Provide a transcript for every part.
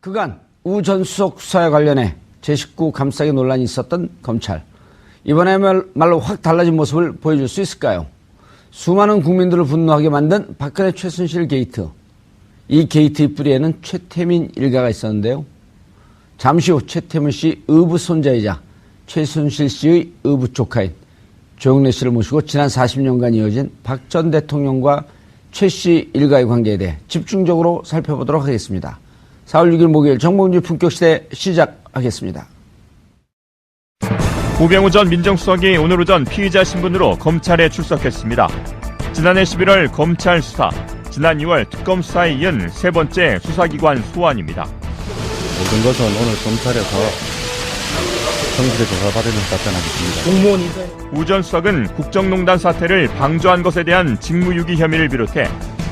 그간 우 전 수석 수사와 관련해 제19 감싸기 논란이 있었던 검찰. 이번에야말로 확 달라진 모습을 보여줄 수 있을까요? 수많은 국민들을 분노하게 만든 박근혜 최순실 게이트. 이 게이트의 뿌리에는 최태민 일가가 있었는데요. 잠시 후 최태민 씨 의붓 손자이자 최순실 씨의 의붓 조카인 조영래 씨를 모시고 지난 40년간 이어진 박 전 대통령과 최 씨 일가의 관계에 대해 집중적으로 살펴보도록 하겠습니다. 4월 6일 목요일 정봉주 품격시대 시작하겠습니다. 우병우 전 민정수석이 오늘 오전 피의자 신분으로 검찰에 출석했습니다. 지난해 11월 검찰 수사, 지난 2월 특검 수사에 이은 세 번째 수사기관 소환입니다. 모든 것은 오늘 검찰에서 성실히 조사받으면 답변하겠습니다. 우 전 수석은 국정농단 사태를 방조한 것에 대한 직무유기 혐의를 비롯해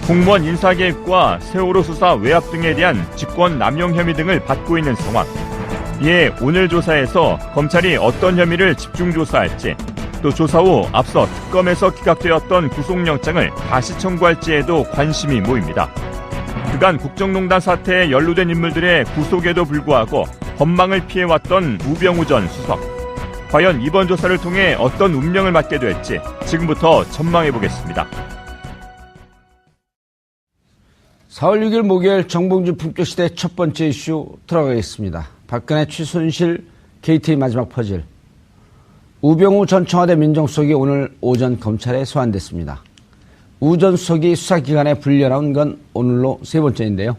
공무원 인사개입과 세월호 수사 외압 등에 대한 직권남용 혐의 등을 받고 있는 상황. 이에 오늘 조사에서 검찰이 어떤 혐의를 집중 조사할지, 또 조사 후 앞서 특검에서 기각되었던 구속영장을 다시 청구할지에도 관심이 모입니다. 그간 국정농단 사태에 연루된 인물들의 구속에도 불구하고 법망을 피해왔던 우병우 전 수석. 과연 이번 조사를 통해 어떤 운명을 맞게 될지 지금부터 전망해보겠습니다. 4월 6일 목요일 정봉주 품격시대 첫 번째 이슈 들어가겠습니다. 박근혜 최순실 게이트의 마지막 퍼즐. 우병우 전 청와대 민정수석이 오늘 오전 검찰에 소환됐습니다. 우 전 수석이 수사기관에 불려나온 건 오늘로 세 번째인데요.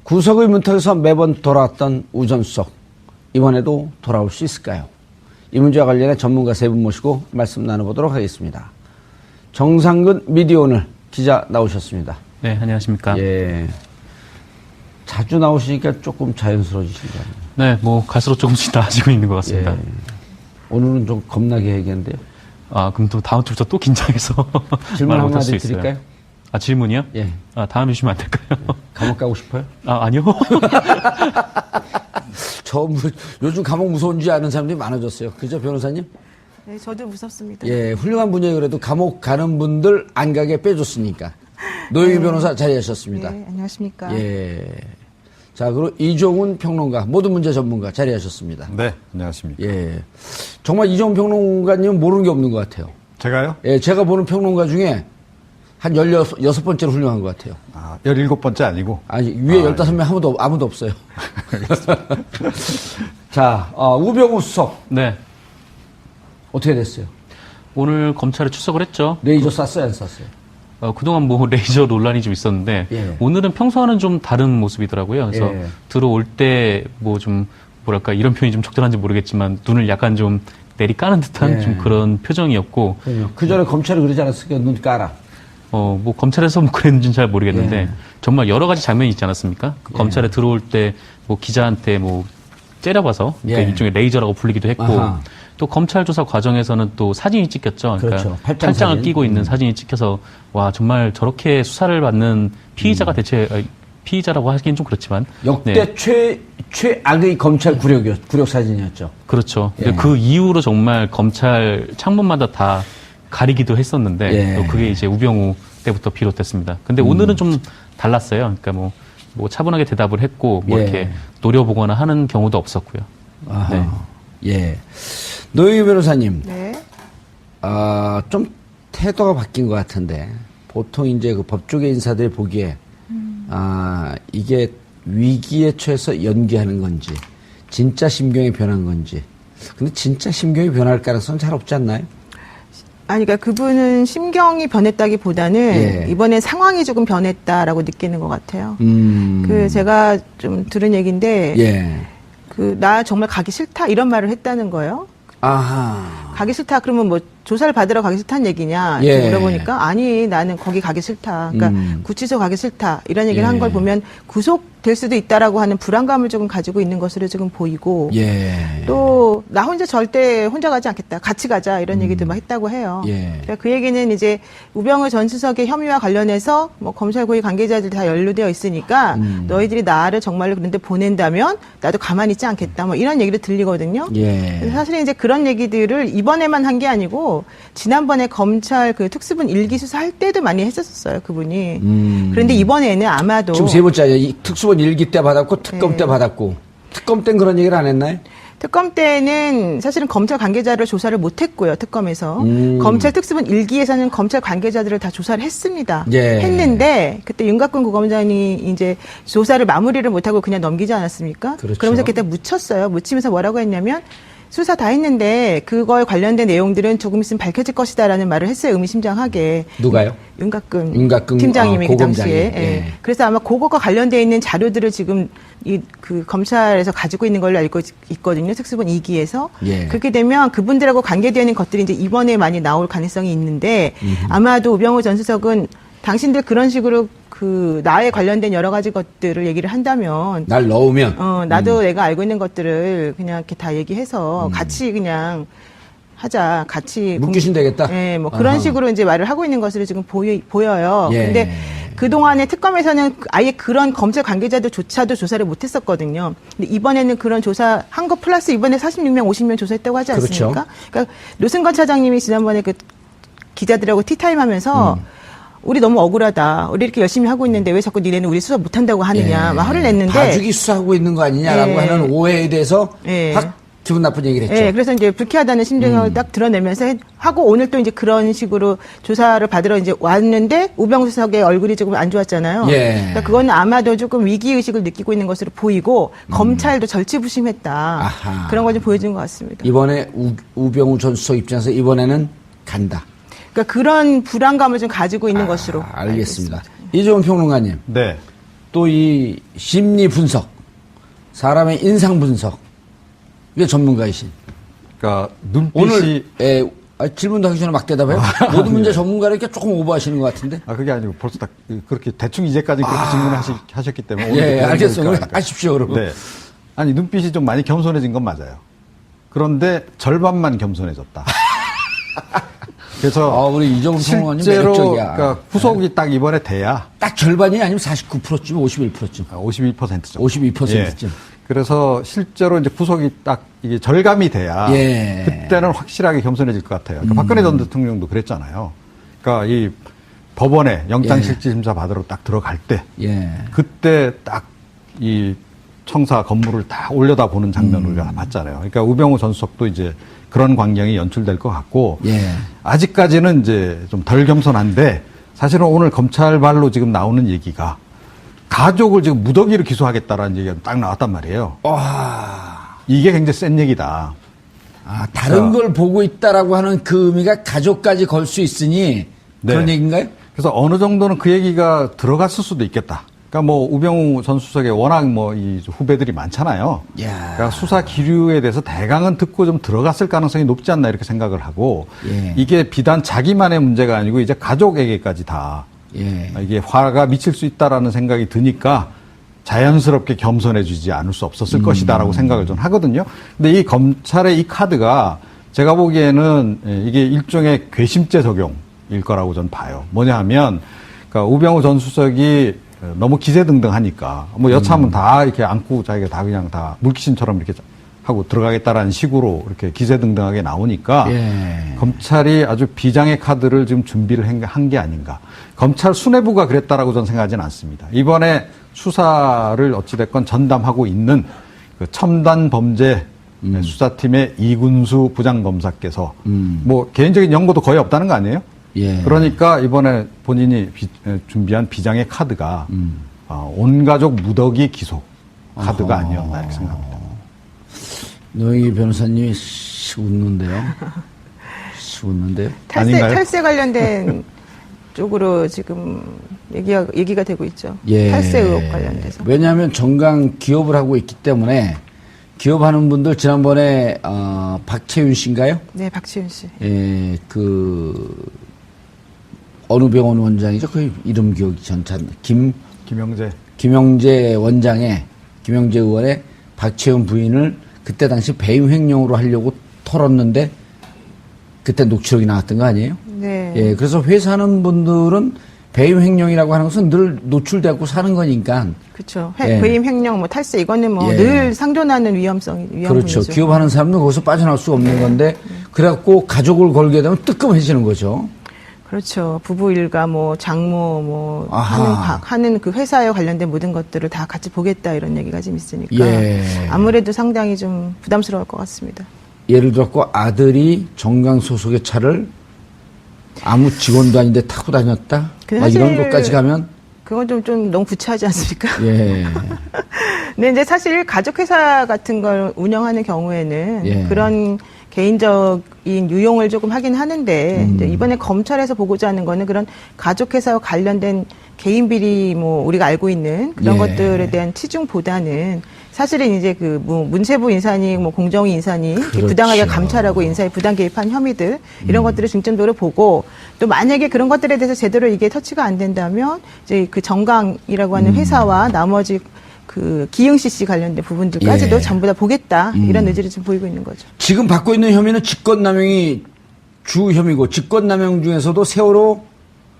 구속의 문턱에서 매번 돌아왔던 우 전 수석. 이번에도 돌아올 수 있을까요? 이 문제와 관련해 전문가 세 분 모시고 말씀 나눠보도록 하겠습니다. 정상근 미디어오늘 기자 나오셨습니다. 네, 안녕하십니까. 예. 자주 나오시니까 조금 자연스러워지신가요? 네, 뭐 갈수록 조금씩 나아지고 있는 것 같습니다. 예. 오늘은 좀 겁나게 얘기한데요. 아, 그럼 또 다음 주부터 또 긴장해서 질문 말 못할 수 한마디 있어요. 드릴까요? 아, 질문이요? 예. 아, 다음에 주시면 안 될까요? 감옥 가고 싶어요? 아, 아니요. 요즘 감옥 무서운지 아는 사람들이 많아졌어요. 그죠, 변호사님? 네, 저도 무섭습니다. 예, 훌륭한 분이에요. 그래도 감옥 가는 분들 안 가게 빼줬으니까. 노영희 변호사 자리하셨습니다. 네, 안녕하십니까. 예. 자, 그리고 이종훈 평론가, 모든 문제 전문가 자리하셨습니다. 네, 안녕하십니까. 예. 정말 이종훈 평론가님은 모르는 게 없는 것 같아요. 제가요? 예, 제가 보는 평론가 중에 한 16번째로 훌륭한 것 같아요. 아, 17번째 아니고? 아니, 위에 15명 아무도 없어요. 자, 우병우 수석. 네. 어떻게 됐어요? 오늘 검찰에 출석을 했죠. 레이저 쐈어요, 안 쐈어요? 그동안 뭐 레이저 논란이 좀 있었는데, 예. 오늘은 평소와는 좀 다른 모습이더라고요. 그래서 예. 들어올 때 뭐 좀, 뭐랄까, 이런 표현이 좀 적절한지 모르겠지만, 눈을 약간 좀 내리까는 듯한 예. 좀 그런 표정이었고, 그 전에 검찰이 그러지 않았을까요? 눈 깔아. 뭐 검찰에서 뭐 그랬는지는 잘 모르겠는데 예. 정말 여러 가지 장면이 있지 않았습니까? 그 예. 검찰에 들어올 때 뭐 기자한테 뭐 째려봐서 예. 그러니까 일종의 레이저라고 불리기도 했고 아하. 또 검찰 조사 과정에서는 또 사진이 찍혔죠. 그러니까 그렇죠. 팔짱을 사진. 끼고 있는 사진이 찍혀서 와 정말 저렇게 수사를 받는 피의자가 대체 피의자라고 하기엔 좀 그렇지만 역대 네. 최악의 검찰 굴욕 사진이었죠. 그렇죠. 예. 그 이후로 정말 검찰 창문마다 다 가리기도 했었는데 예. 또 그게 이제 우병우 때부터 비롯됐습니다. 근데 오늘은 좀 달랐어요. 그러니까 뭐 차분하게 대답을 했고 뭐 예. 이렇게 노려보거나 하는 경우도 없었고요. 아하. 네. 예. 노영희 변호사님. 네. 좀 태도가 바뀐 것 같은데 보통 이제 그 법조계 인사들이 보기에 이게 위기에 처해서 연기하는 건지 진짜 심경이 변한 건지. 근데 진짜 심경이 변할 가능성은 잘 없지 않나요? 아니, 그러니까 그분은 심경이 변했다기보다는 예. 이번에 상황이 조금 변했다라고 느끼는 것 같아요. 제가 좀 들은 얘기인데, 예. 나 정말 가기 싫다 이런 말을 했다는 거예요. 아하. 가기 싫다 그러면 뭐 조사를 받으러 가기 싫다는 얘기냐 예. 이렇게 물어보니까 아니 나는 거기 가기 싫다. 그러니까 구치소 가기 싫다 이런 얘기를 예. 한 걸 보면 구속될 수도 있다라고 하는 불안감을 조금 가지고 있는 것으로 지금 보이고 예. 또 나 혼자 절대 혼자 가지 않겠다. 같이 가자 이런 얘기도 막 했다고 해요. 예. 그러니까 그 얘기는 이제 우병우 전 수석의 혐의와 관련해서 뭐 검찰 고위 관계자들 다 연루되어 있으니까 너희들이 나를 정말로 그런데 보낸다면 나도 가만히 있지 않겠다. 뭐 이런 얘기를 들리거든요. 예. 사실은 이제 그런 얘기들을 이번에만 한 게 아니고 지난번에 검찰 그 특수본 일기 수사할 때도 많이 했었어요, 그분이. 그런데 이번에는 아마도 지금 세 번째예요. 이 특수본 일기 때 받았고 특검 때 받았고 특검 때는 그런 얘기를 안 했나요? 특검 때는 사실은 검찰 관계자를 조사를 못했고요, 특검에서. 검찰 특수본 일기에서는 검찰 관계자들을 다 조사를 했습니다. 예. 했는데 그때 윤곽근 고검장이 이제 조사를 마무리를 못하고 그냥 넘기지 않았습니까? 그렇죠. 그러면서 그때 묻혔어요. 묻히면서 뭐라고 했냐면 수사 다 했는데 그거에 관련된 내용들은 조금 있으면 밝혀질 것이다라는 말을 했어요. 의미심장하게. 누가요? 윤곽근 팀장님이 그 고검장이. 당시에. 예. 예. 그래서 아마 그거가 관련돼 있는 자료들을 지금 그 검찰에서 가지고 있는 걸로 알고 있거든요. 특수본 2기에서. 예. 그렇게 되면 그분들하고 관계되는 것들이 이제 이번에 많이 나올 가능성이 있는데 아마도 우병우 전 수석은 당신들 그런 식으로 그 나에 관련된 여러 가지 것들을 얘기를 한다면 날 넣으면 나도 내가 알고 있는 것들을 그냥 이렇게 다 얘기해서 같이 그냥 하자. 같이 묶이시면 되겠다. 예, 뭐 그런 아하. 식으로 이제 말을 하고 있는 것으로 지금 보여요. 예. 근데 그동안에 특검에서는 아예 그런 검찰 관계자들조차도 조사를 못 했었거든요. 근데 이번에는 그런 조사 한 거 플러스 이번에 46명, 50명 조사했다고 하지 않습니까? 그렇죠. 그러니까 노승건 차장님이 지난번에 그 기자들하고 티타임 하면서 우리 너무 억울하다. 우리 이렇게 열심히 하고 있는데 왜 자꾸 니네는 우리 수사 못한다고 하느냐. 막 화를 냈는데. 봐주기 수사하고 있는 거 아니냐라고 예. 하는 오해에 대해서 예. 확 기분 나쁜 얘기를 했죠. 네, 그래서 이제 불쾌하다는 심정을 딱 드러내면서 하고 오늘 또 이제 그런 식으로 조사를 받으러 이제 왔는데 우병우 수석의 얼굴이 조금 안 좋았잖아요. 예. 그러니까 그거는 아마도 조금 위기 의식을 느끼고 있는 것으로 보이고 검찰도 절치부심했다. 아하. 그런 걸 좀 보여준 것 같습니다. 이번에 우병우 전 수석 입장에서 이번에는 간다. 그러니까 그런 불안감을 좀 가지고 있는 것으로 알겠습니다. 이종훈 평론가님, 네. 또 이 심리 분석, 사람의 인상 분석, 이게 전문가이신. 그러니까 눈빛이 오늘 질문도 하기 전에 막 대답해요. 모든 문제 전문가를 이렇게 조금 오버하시는 것 같은데. 그게 아니고 벌써 딱 그렇게 대충 이제까지 그렇게 질문하셨기 때문에 오늘 예, 알겠어요. 그러니까. 하십시오, 그러면. 네. 아니 눈빛이 좀 많이 겸손해진 건 맞아요. 그런데 절반만 겸손해졌다. 그래서 우리 이종훈 평론가님 실제로 매력적이야. 그러니까 후속이 딱 이번에 돼야 딱 절반이 아니면 49%쯤, 51%쯤. 52% 정도. 52%쯤. 예. 그래서 실제로 이제 구속이 딱 이게 절감이 돼야 예. 그때는 확실하게 겸손해질 것 같아요. 그러니까 박근혜 전 대통령도 그랬잖아요. 그러니까 이 법원에 영장실질심사 받으러 딱 들어갈 때 예. 그때 딱 이 청사 건물을 다 올려다 보는 장면을 우리가 봤잖아요. 그러니까 우병우 전 수석도 이제 그런 광경이 연출될 것 같고 예. 아직까지는 이제 좀 덜 겸손한데 사실은 오늘 검찰발로 지금 나오는 얘기가 가족을 지금 무더기로 기소하겠다라는 얘기가 딱 나왔단 말이에요. 이게 굉장히 센 얘기다. 다른 걸 보고 있다라고 하는 그 의미가 가족까지 걸 수 있으니 그런 네. 얘기인가요? 그래서 어느 정도는 그 얘기가 들어갔을 수도 있겠다. 그러니까 뭐 우병우 전 수석의 워낙 뭐 이 후배들이 많잖아요. 야. 그러니까 수사 기류에 대해서 대강은 듣고 좀 들어갔을 가능성이 높지 않나 이렇게 생각을 하고 예. 이게 비단 자기만의 문제가 아니고 이제 가족에게까지 다 예. 이게 화가 미칠 수 있다라는 생각이 드니까 자연스럽게 겸손해지지 않을 수 없었을 것이다라고 생각을 좀 하거든요. 근데 이 검찰의 이 카드가 제가 보기에는 이게 일종의 괘씸죄 적용일 거라고 전 봐요. 뭐냐 하면 그러니까 우병우 전 수석이 너무 기세등등하니까 뭐 여차하면 다 이렇게 안고 자기가 다 그냥 다 물귀신처럼 이렇게 하고 들어가겠다라는 식으로 이렇게 기세등등하게 나오니까 예. 검찰이 아주 비장의 카드를 지금 준비를 한 게 아닌가. 검찰 수뇌부가 그랬다라고 저는 생각하지는 않습니다. 이번에 수사를 어찌됐건 전담하고 있는 그 첨단 범죄 수사팀의 이군수 부장검사께서 뭐 개인적인 연고도 거의 없다는 거 아니에요? 예. 그러니까 이번에 본인이 준비한 비장의 카드가 온 가족 무더기 기소 카드가 아니었나 이렇게 생각합니다. 노영희 변호사님이 웃는데요. 웃는데요. 아닌가요? 탈세 관련된 쪽으로 지금 얘기가 되고 있죠. 예. 탈세 의혹 관련돼서. 왜냐하면 정강 기업을 하고 있기 때문에 기업하는 분들 지난번에 박채윤 씨인가요? 네, 박지훈 씨. 예, 어느 병원 원장이죠? 그 이름 기억이 전찬 김영재 원장의 김영재 의원의 박채윤 부인을 그때 당시 배임 횡령으로 하려고 털었는데 그때 녹취록이 나왔던 거 아니에요? 네. 예, 그래서 회사하는 분들은 배임 횡령이라고 하는 것은 늘 노출되고 사는 거니까. 그렇죠. 예. 배임 횡령, 뭐 탈세 이거는 뭐 예. 늘 상존하는 그렇죠. 위험이죠. 기업하는 사람도 거기서 빠져나올 수가 없는 건데 그래갖고 가족을 걸게 되면 뜨끔해지는 거죠. 그렇죠. 부부 일가, 뭐 장모, 뭐 아하. 하는 그 회사에 관련된 모든 것들을 다 같이 보겠다 이런 얘기가 좀 있으니까 예. 아무래도 상당히 좀 부담스러울 것 같습니다. 예를 들었고 아들이 정강 소속의 차를 아무 직원도 아닌데 타고 다녔다. 근데 막 이런 사실 것까지 가면 그건 좀 너무 구차하지 않습니까? 예. 근데 이제 사실 가족회사 같은 걸 운영하는 경우에는 예. 그런 개인적인 유용을 조금 하긴 하는데 이제 이번에 검찰에서 보고자 하는 거는 그런 가족회사와 관련된 개인 비리 뭐 우리가 알고 있는 그런 예. 것들에 대한 치중보다는 사실은 이제 그 뭐 문체부 인사니 뭐 공정위 인사니 그렇죠. 부당하게 감찰하고 인사에 부당 개입한 혐의들 이런 것들을 중점적으로 보고 또 만약에 그런 것들에 대해서 제대로 이게 터치가 안 된다면 이제 그 정강이라고 하는 회사와 나머지 그 기흥 CC 관련된 부분들까지도 예. 전부 다 보겠다 이런 의지를 좀 보이고 있는 거죠. 지금 받고 있는 혐의는 직권남용이 주 혐의고 직권남용 중에서도 세월호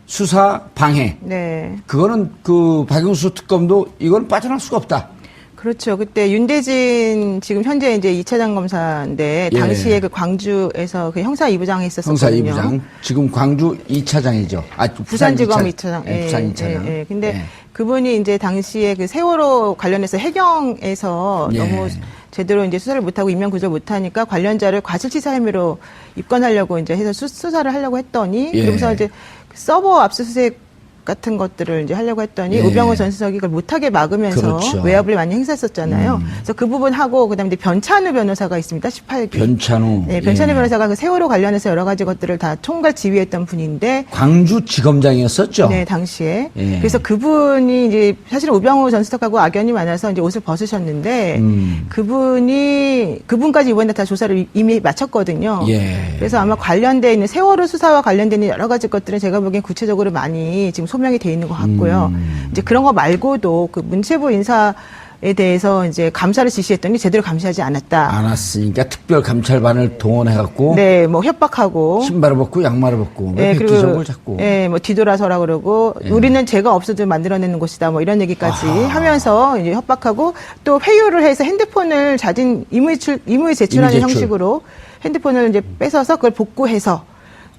수사 방해. 네. 그거는 그 박영수 특검도 이건 빠져나올 수가 없다. 그렇죠. 그때 윤대진 지금 현재 이제 2차장 검사인데 예. 당시에 그 광주에서 그 형사 2부장에 있었었거든요. 형사 2부장. 지금 광주 2차장이죠. 아, 부산지검 2차, 2차장. 예, 부산 2차장. 예. 근데 예. 그분이 이제 당시에 그 세월호 관련해서 해경에서 예. 너무 제대로 이제 수사를 못하고 인명 구조 못하니까 관련자를 과실치사 혐의로 입건하려고 이제 해서 수사를 하려고 했더니 예. 그러면서 이제 서버 압수수색 같은 것들을 이제 하려고 했더니 예. 우병우 전 수석이 그걸 못하게 막으면서 그렇죠. 외압을 많이 행사했었잖아요. 그래서 그 부분 하고 그다음에 이제 변찬우 변호사가 있습니다. 18기. 변찬우. 네, 변찬우 예. 변호사가 그 세월호 관련해서 여러 가지 것들을 다 총괄 지휘했던 분인데 광주지검장이었었죠. 네, 당시에. 예. 그래서 그분이 이제 사실은 우병우 전 수석하고 악연이 많아서 이제 옷을 벗으셨는데 그분까지 이번에 다 조사를 이미 마쳤거든요. 예. 그래서 아마 관련돼 있는 세월호 수사와 관련된 여러 가지 것들은 제가 보기엔 구체적으로 많이 지금 소명이 돼 있는 것 같고요. 이제 그런 거 말고도 그 문체부 인사에 대해서 이제 감사를 지시했더니 제대로 감시하지 않았다. 안 왔으니까 특별감찰반을 동원해갖고 네, 뭐 협박하고. 신발을 벗고 양말을 벗고 왜 획기적을 자꾸. 예, 뭐 뒤돌아서라 그러고 우리는 죄가 없어도 만들어내는 곳이다 뭐 이런 얘기까지 하면서 이제 협박하고 또 회유를 해서 핸드폰을 자진 임의 제출하는 임의 제출. 형식으로 핸드폰을 이제 뺏어서 그걸 복구해서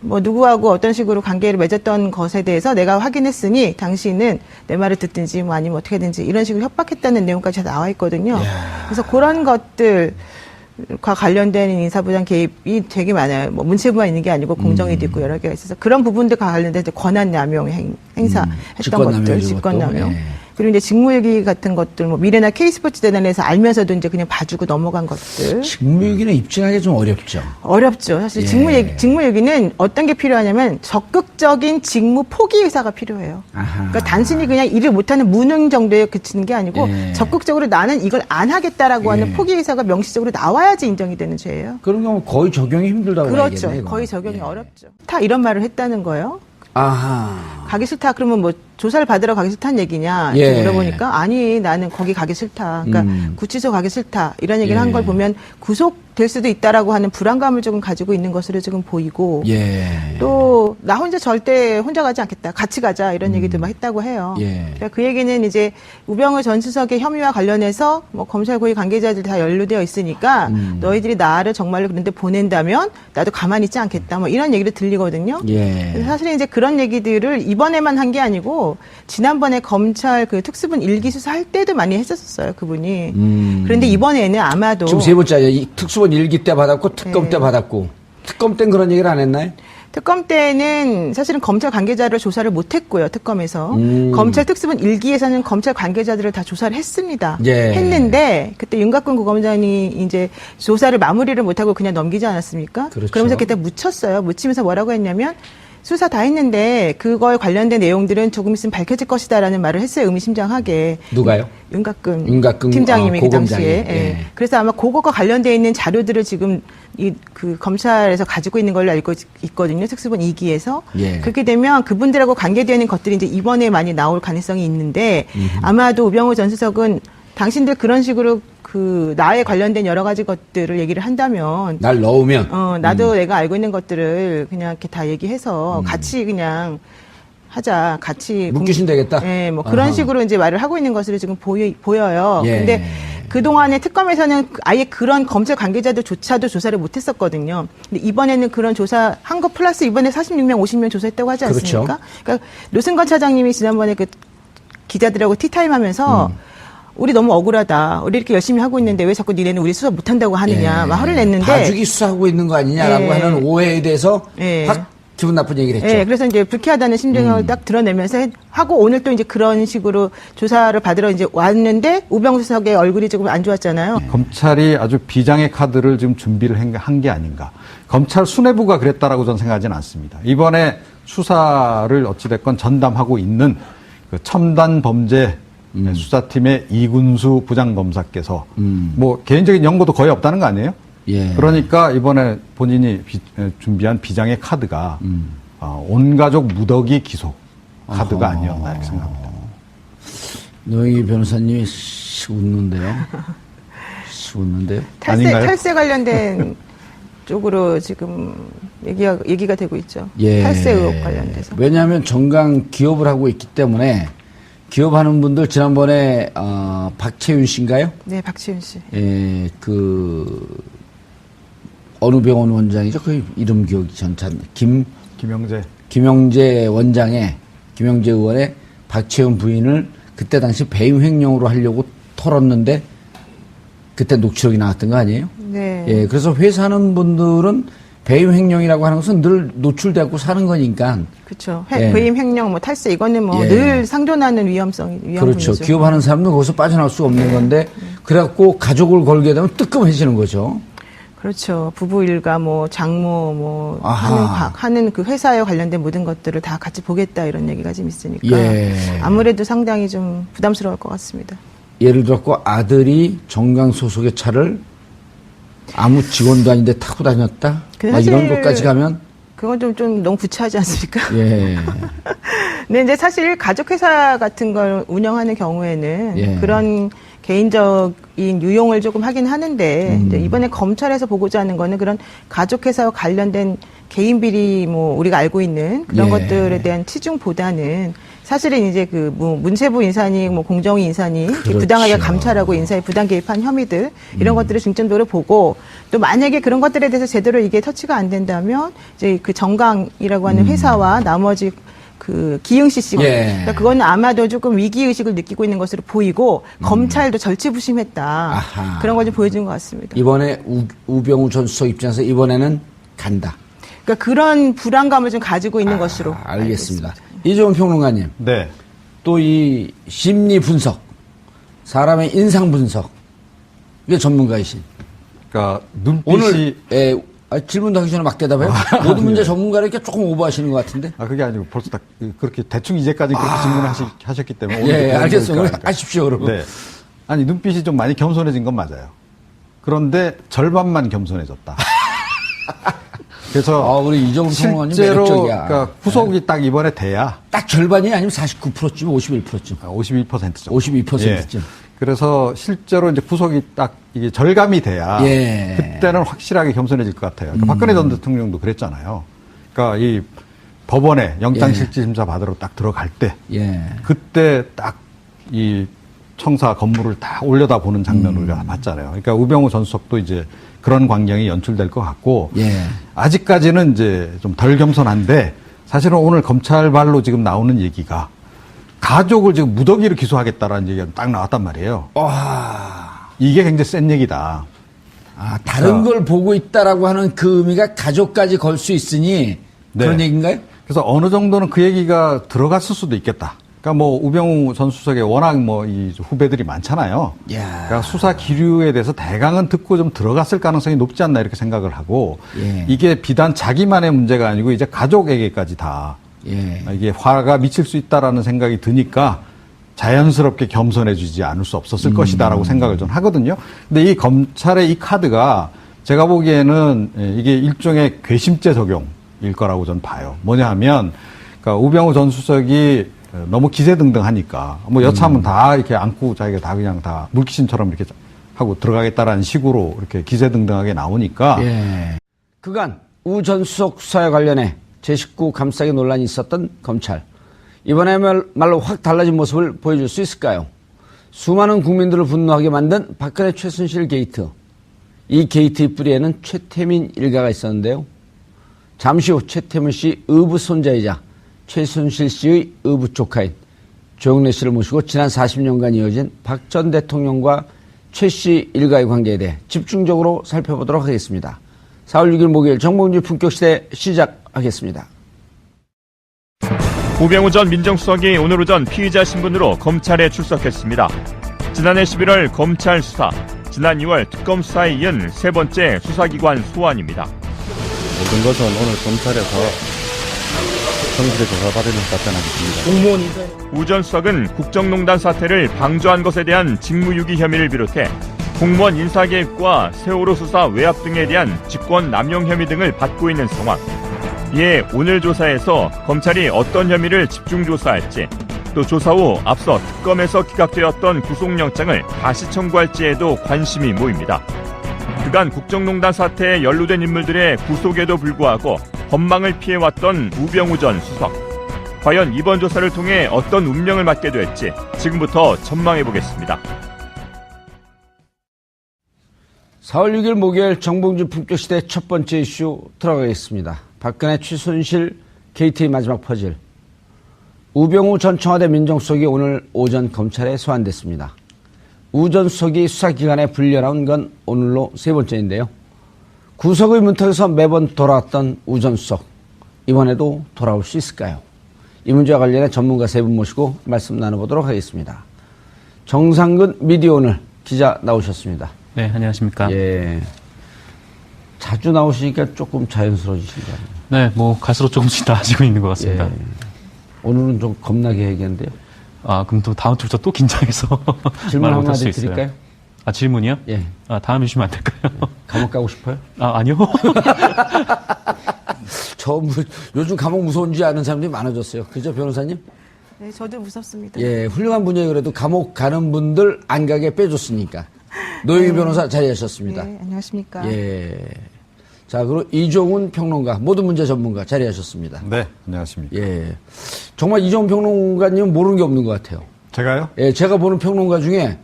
뭐 누구하고 어떤 식으로 관계를 맺었던 것에 대해서 내가 확인했으니 당신은 내 말을 듣든지 뭐 아니면 어떻게든지 이런 식으로 협박했다는 내용까지 다 나와 있거든요. 그래서 그런 것들과 관련된 인사부장 개입이 되게 많아요. 뭐 문체부만 있는 게 아니고 공정위도 있고 여러 개가 있어서 그런 부분들과 관련된 권한 남용 행사했던 직권남용 것들, 이것도. 직권남용. 예. 그리고 이제 직무유기 같은 것들, 뭐 미래나 K스포츠 재단에서 알면서도 이제 그냥 봐주고 넘어간 것들. 직무유기는 입증하기 좀 어렵죠. 어렵죠. 사실 예. 직무유기는 어떤 게 필요하냐면 적극적인 직무 포기 의사가 필요해요. 아하. 그러니까 단순히 그냥 일을 못하는 무능 정도에 그치는 게 아니고 예. 적극적으로 나는 이걸 안 하겠다라고 하는 예. 포기 의사가 명시적으로 나와야지 인정이 되는 죄예요. 그런 경우 거의 적용이 힘들다고 그렇죠. 봐야겠네, 이거. 거의 적용이 예. 어렵죠. 다 이런 말을 했다는 거예요. 아하. 가기 싫다. 그러면 뭐 조사를 받으러 가기 싫다는 얘기냐 예. 물어보니까 아니 나는 거기 가기 싫다. 그러니까 구치소 가기 싫다. 이런 얘기를 예. 한 걸 보면 구속될 수도 있다라고 하는 불안감을 조금 가지고 있는 것으로 지금 보이고 예. 또 나 혼자 절대 혼자 가지 않겠다. 같이 가자. 이런 얘기도 막 했다고 해요. 예. 그러니까 그 얘기는 이제 우병우 전 수석의 혐의와 관련해서 뭐 검찰 고위 관계자들 다 연루되어 있으니까 너희들이 나를 정말로 그런데 보낸다면 나도 가만히 있지 않겠다. 뭐 이런 얘기를 들리거든요. 예. 그래서 사실은 이제 그런 얘기들을 이번에만 한 게 아니고 지난번에 검찰 그 특수본 일기 수사할 때도 많이 했었어요. 그분이. 그런데 이번에는 아마도 지금 세 번째예요. 이 특수본 일기 때 받았고 특검 네. 때 받았고 특검 때는 그런 얘기를 안 했나요? 특검 때는 사실은 검찰 관계자를 조사를 못했고요. 특검에서 검찰 특수본 일기에서는 검찰 관계자들을 다 조사를 했습니다. 예. 했는데 그때 윤곽근 고검장이 이제 조사를 마무리를 못하고 그냥 넘기지 않았습니까? 그렇죠. 그러면서 그때 묻혔어요. 묻히면서 뭐라고 했냐면 수사 다 했는데 그거에 관련된 내용들은 조금 있으면 밝혀질 것이다라는 말을 했어요. 의미심장하게. 누가요? 윤곽근 팀장님이 그 고검장이. 당시에. 예. 예. 그래서 아마 그것과 관련되어 있는 자료들을 지금 그 검찰에서 가지고 있는 걸로 알고 있거든요. 특수본 2기에서. 예. 그렇게 되면 그분들하고 관계되어 있는 것들이 이제 이번에 많이 나올 가능성이 있는데 아마도 우병우 전 수석은 당신들 그런 식으로 그 나에 관련된 여러 가지 것들을 얘기를 한다면 날 넣으면 나도 내가 알고 있는 것들을 그냥 이렇게 다 얘기해서 같이 그냥 하자, 같이 묶이시면 되겠다. 예, 뭐 그런 아하. 식으로 이제 말을 하고 있는 것으로 지금 보여요. 예. 근데 그동안에 특검에서는 아예 그런 검찰 관계자들조차도 조사를 못 했었거든요. 근데 이번에는 그런 조사한 거 플러스 이번에 46명, 50명 조사했다고 하지 않습니까? 그렇죠. 그러니까 노승건 차장님이 지난번에 그 기자들하고 티타임 하면서 우리 너무 억울하다. 우리 이렇게 열심히 하고 있는데 왜 자꾸 니네는 우리 수사 못한다고 하느냐. 막 화를 냈는데. 봐주기 수사하고 있는 거 아니냐라고 예. 하는 오해에 대해서 예. 확 기분 나쁜 얘기를 했죠. 예, 그래서 이제 불쾌하다는 심정을 딱 드러내면서 하고 오늘 또 이제 그런 식으로 조사를 받으러 이제 왔는데 우병우 수석의 얼굴이 조금 안 좋았잖아요. 검찰이 아주 비장의 카드를 지금 준비를 한 게 아닌가. 검찰 수뇌부가 그랬다라고 저는 생각하지는 않습니다. 이번에 수사를 어찌됐건 전담하고 있는 그 첨단 범죄 수사팀의 이군수 부장검사께서 뭐 개인적인 연고도 거의 없다는 거 아니에요? 예. 그러니까 이번에 본인이 준비한 비장의 카드가 온 가족 무더기 기소 카드가 아니었나 이렇게 생각합니다. 노영희 변호사님이 웃는데요. 웃는데요. 아닌가요? 탈세 관련된 쪽으로 지금 얘기가 되고 있죠. 예. 탈세 의혹 관련돼서. 왜냐하면 정강 기업을 하고 있기 때문에 기업하는 분들 지난번에 박채윤 씨인가요? 네, 박지윤 씨. 예, 어느 병원 원장이죠? 그 이름 기억이 전찬 김영재 원장의 김영재 의원의 박채윤 부인을 그때 당시 배임 횡령으로 하려고 털었는데 그때 녹취록이 나왔던 거 아니에요? 네. 예, 그래서 회사하는 분들은 배임 횡령이라고 하는 것은 늘 노출되고 사는 거니까. 그렇죠. 예. 배임 횡령, 뭐 탈세 이거는 뭐 예. 늘 상존하는 그렇죠. 그렇죠. 기업하는 사람도 거기서 빠져나올 수가 없는 건데 그래갖고 가족을 걸게 되면 뜨끔해지는 거죠. 그렇죠. 부부 일가, 뭐 장모, 뭐 아하. 하는 그 회사에 관련된 모든 것들을 다 같이 보겠다 이런 얘기가 좀 있으니까 예. 아무래도 상당히 좀 부담스러울 것 같습니다. 예를 들었고 아들이 정강 소속의 차를 아무 직원도 아닌데 타고 다녔다. 근데 막 이런 사실 것까지 가면 그건 좀 너무 구차하지 않습니까? 예. 근데 이제 사실 가족회사 같은 걸 운영하는 경우에는 예. 그런 개인적인 유용을 조금 하긴 하는데 이제 이번에 검찰에서 보고자 하는 거는 그런 가족회사와 관련된 개인 비리 뭐 우리가 알고 있는 그런 예. 것들에 대한 치중보다는 사실은 이제 그 뭐 문체부 인사니 뭐 공정위 인사니 이렇게 그렇죠. 부당하게 감찰하고 인사에 부당 개입한 혐의들 이런 것들을 중점적으로 보고 또 만약에 그런 것들에 대해서 제대로 이게 터치가 안 된다면 이제 그 정강이라고 하는 회사와 나머지 그 기흥 씨가 예. 그러니까 그거는 아마도 조금 위기 의식을 느끼고 있는 것으로 보이고 검찰도 절치부심했다 아하. 그런 걸 좀 보여준 것 같습니다. 이번에 우병우 전 수석 입장에서 이번에는 간다. 그러니까 그런 불안감을 좀 가지고 있는 것으로 알겠습니다. 이종훈 평론가님. 네. 또 이 심리 분석, 사람의 인상 분석, 이게 전문가이신. 그러니까 눈빛이 오늘 질문도 하기 전에 막 대답해요. 모든 문제 예. 전문가를 이렇게 조금 오버하시는 것 같은데. 그게 아니고 벌써 딱 그렇게 대충 이제까지 그렇게 질문하셨기 때문에 오늘 예, 알겠어요. 하십시오, 그러면. 네. 아니 눈빛이 좀 많이 겸손해진 건 맞아요. 그런데 절반만 겸손해졌다. 그래서 우리 이종훈 평론가님 실제로 매력적이야. 그러니까 후속이 딱 이번에 돼야 딱 절반이 아니면 49%쯤, 51%쯤. 52% 정도. 52%쯤. 그래서 실제로 이제 구속이 딱 이게 절감이 돼야 예. 그때는 확실하게 겸손해질 것 같아요. 그러니까 박근혜 전 대통령도 그랬잖아요. 그러니까 이 법원에 영장실질심사 받으러 딱 들어갈 때 예. 그때 딱 이 청사 건물을 다 올려다보는 장면을 우리가 봤잖아요. 그러니까 우병우 전 수석도 이제 그런 광경이 연출될 것 같고 예. 아직까지는 이제 좀 덜 겸손한데 사실은 오늘 검찰발로 지금 나오는 얘기가 가족을 지금 무더기로 기소하겠다라는 얘기가 딱 나왔단 말이에요. 와. 이게 굉장히 센 얘기다. 다른 걸 보고 있다라고 하는 그 의미가 가족까지 걸 수 있으니 그런 네. 얘기인가요? 그래서 어느 정도는 그 얘기가 들어갔을 수도 있겠다. 그러니까 뭐 우병우 전 수석의 워낙 뭐 이 후배들이 많잖아요. 야. 그러니까 수사 기류에 대해서 대강은 듣고 좀 들어갔을 가능성이 높지 않나 이렇게 생각을 하고 예. 이게 비단 자기만의 문제가 아니고 이제 가족에게까지 다 예. 이게 화가 미칠 수 있다라는 생각이 드니까 자연스럽게 겸손해지지 않을 수 없었을 것이다라고 생각을 좀 하거든요. 근데 이 검찰의 이 카드가 제가 보기에는 이게 일종의 괘씸죄 적용일 거라고 저는 봐요. 뭐냐 하면 그러니까 우병우 전 수석이 너무 기세등등하니까 뭐 여차하면 다 이렇게 안고 자기가 다 그냥 다 물귀신처럼 이렇게 하고 들어가겠다라는 식으로 이렇게 기세등등하게 나오니까 예. 그간 우 전 수석 수사에 관련해 제19 감싸기 논란이 있었던 검찰. 이번에야말로 확 달라진 모습을 보여줄 수 있을까요? 수많은 국민들을 분노하게 만든 박근혜 최순실 게이트. 이 게이트의 뿌리에는 최태민 일가가 있었는데요. 잠시 후 최태민 씨 의붓 손자이자 최순실 씨의 의붓 조카인 조영래 씨를 모시고 지난 40년간 이어진 박 전 대통령과 최 씨 일가의 관계에 대해 집중적으로 살펴보도록 하겠습니다. 4월 6일 목요일 정봉주 품격시대 시작하겠습니다. 우병우 전 민정수석이 오늘 오전 피의자 신분으로 검찰에 출석했습니다. 지난해 11월 검찰 수사, 지난 2월 특검 수사에 이은 세 번째 수사기관 소환입니다. 모든 것은 오늘 검찰에서 성실히 조사받으면 답변하겠습니다. 우 전 수석은 국정농단 사태를 방조한 것에 대한 직무유기 혐의를 비롯해 공무원 인사 개입과 세월호 수사 외압 등에 대한 직권 남용 혐의 등을 받고 있는 상황. 이에 오늘 조사에서 검찰이 어떤 혐의를 집중 조사할지, 또 조사 후 앞서 특검에서 기각되었던 구속영장을 다시 청구할지에도 관심이 모입니다. 그간 국정농단 사태에 연루된 인물들의 구속에도 불구하고 법망을 피해왔던 우병우 전 수석. 과연 이번 조사를 통해 어떤 운명을 맞게 될지 지금부터 전망해보겠습니다. 4월 6일 목요일 정봉주 품격시대 첫 번째 이슈 들어가겠습니다. 박근혜 최순실 게이트의 마지막 퍼즐. 우병우 전 청와대 민정수석이 오늘 오전 검찰에 소환됐습니다. 우 전 수석이 수사기관에 불려나온 건 오늘로 세 번째인데요. 구속의 문턱에서 매번 돌아왔던 우 전 수석. 이번에도 돌아올 수 있을까요? 이 문제와 관련해 전문가 세 분 모시고 말씀 나눠보도록 하겠습니다. 정상근 미디어오늘 기자 나오셨습니다. 네, 안녕하십니까. 예. 자주 나오시니까 조금 자연스러워지신 거 아니에요? 네, 뭐 갈수록 조금씩 나아지고 있는 것 같습니다. 예. 오늘은 좀 겁나게 얘기했는데요. 아, 그럼 또 다음 주부터 또 긴장해서 질문 말 못할 수 한마디 있어요. 드릴까요? 아, 질문이요? 예. 아, 다음에 주시면 안 될까요? 감옥 가고 싶어요? 아, 아니요. 요즘 감옥 무서운지 아는 사람들이 많아졌어요. 그죠, 변호사님? 네, 저도 무섭습니다. 예, 훌륭한 분이에요. 그래도 감옥 가는 분들 안 가게 빼줬으니까. 노영희 변호사 자리하셨습니다. 네, 안녕하십니까. 예. 자, 그리고 이종훈 평론가, 모든 문제 전문가 자리하셨습니다. 네, 안녕하십니까. 예. 정말 이종훈 평론가님은 모르는 게 없는 것 같아요. 제가요? 예, 제가 보는 평론가 중에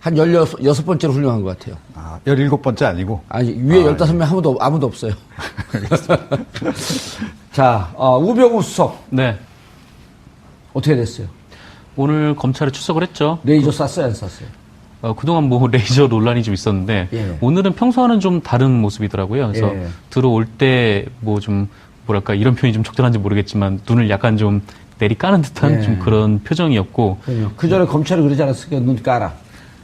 한 16번째로 훌륭한 것 같아요. 아, 17번째 아니고. 아니, 위에 15명 아무도 없어요. 자, 우병우 수석. 네. 어떻게 됐어요? 오늘 검찰에 출석을 했죠. 레이저 쐈어요, 안 쐈어요? 그동안 뭐 레이저 논란이 좀 있었는데 예. 오늘은 평소와는 좀 다른 모습이더라고요. 그래서 예. 들어올 때 뭐 좀 뭐랄까 이런 표현이 좀 적절한지 모르겠지만 눈을 약간 좀 내리까는 듯한 예. 좀 그런 표정이었고 그 전에 검찰이 그러지 않았을까요? 눈 깔아.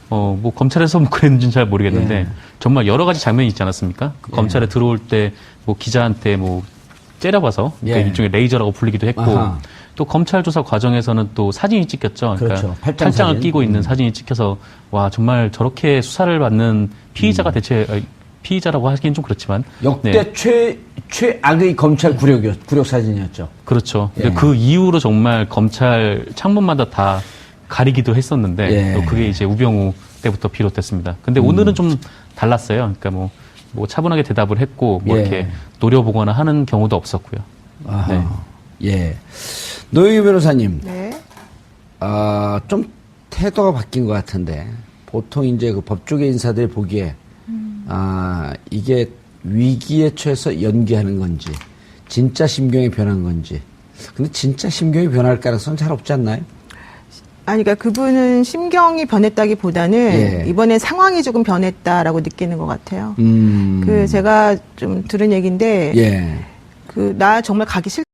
뭐 검찰에서 뭐 그랬는지는 잘 모르겠는데 예. 정말 여러 가지 장면이 있지 않았습니까? 그 검찰에 들어올 때 뭐 기자한테 뭐 째려봐서 그러니까 예. 일종의 레이저라고 불리기도 했고 아하. 또 검찰 조사 과정에서는 또 사진이 찍혔죠. 그러니까 그렇죠. 팔짱을 사진. 끼고 있는 사진이 찍혀서 와 정말 저렇게 수사를 받는 피의자가 대체 피의자라고 하기엔 좀 그렇지만 역대 네. 최악의 검찰 구력 사진이었죠. 그렇죠. 예. 그 이후로 정말 검찰 창문마다 다 가리기도 했었는데 예. 또 그게 이제 우병우 때부터 비롯됐습니다. 근데 오늘은 좀 달랐어요. 그러니까 뭐 차분하게 대답을 했고 뭐 예. 이렇게 노려보거나 하는 경우도 없었고요. 아하. 네. 예. 노영희 변호사님. 네. 좀 태도가 바뀐 것 같은데 보통 이제 그 법조계 인사들이 보기에 이게 위기에 처해서 연기하는 건지 진짜 심경이 변한 건지. 근데 진짜 심경이 변할 가능성은 잘 없지 않나요? 아니, 그러니까 그분은 심경이 변했다기보다는 예. 이번에 상황이 조금 변했다라고 느끼는 것 같아요. 제가 좀 들은 얘기인데, 예. 나 정말 가기 싫다.